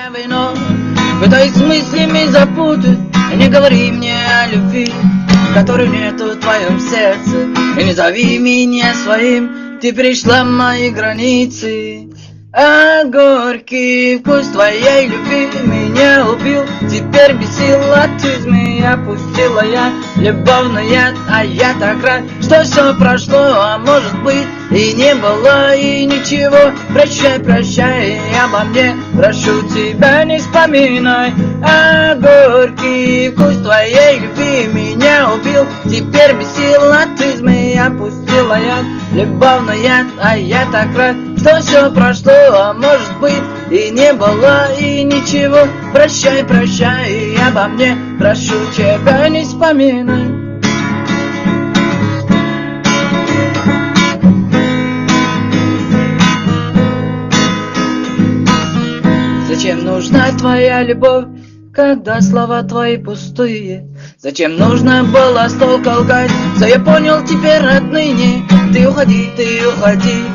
меня вино, пытаюсь мыслями запутать. И не говори мне о любви, которой нету в твоем сердце. И не зови меня своим, ты перешла мои границы. А горький вкус твоей любви меня убил. Теперь без сил от измены опустила я любовный яд. А я так рад, что все прошло, а может быть и не было, и ничего. Прощай, прощай, обо мне прошу тебя, не вспоминай. А горький вкус твоей любви меня убил. Теперь без сил от измены опустила я любовный яд. А я так рад, что все прошло, а может быть и не было, и ничего. Прощай, прощай, обо мне прошу тебя, не вспоминай. Зачем нужна твоя любовь, когда слова твои пустые? Зачем нужно было столько лгать? Все я понял теперь отныне. Ты уходи,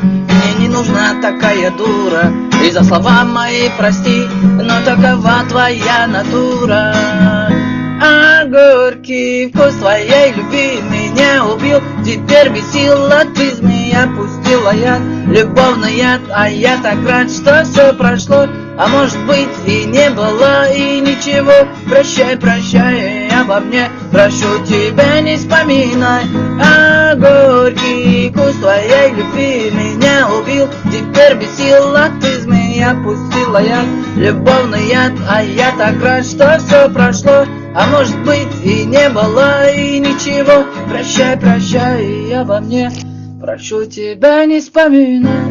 мне не нужна такая дура. И за слова мои прости, но такова твоя натура. А горький вкус твоей любви меня убил. Теперь без сил от измены опустила я любовный яд. А я так рад, что все прошло, а может быть и не было, и ничего. Прощай, прощай, обо мне прошу тебя, не вспоминай. А горький вкус твоей любви меня убил. Теперь без сил от измены опустила я любовный яд. А я так рад, что все прошло, а может быть и не было, и ничего. Прощай, прощай, обо мне прошу тебя, не вспоминай.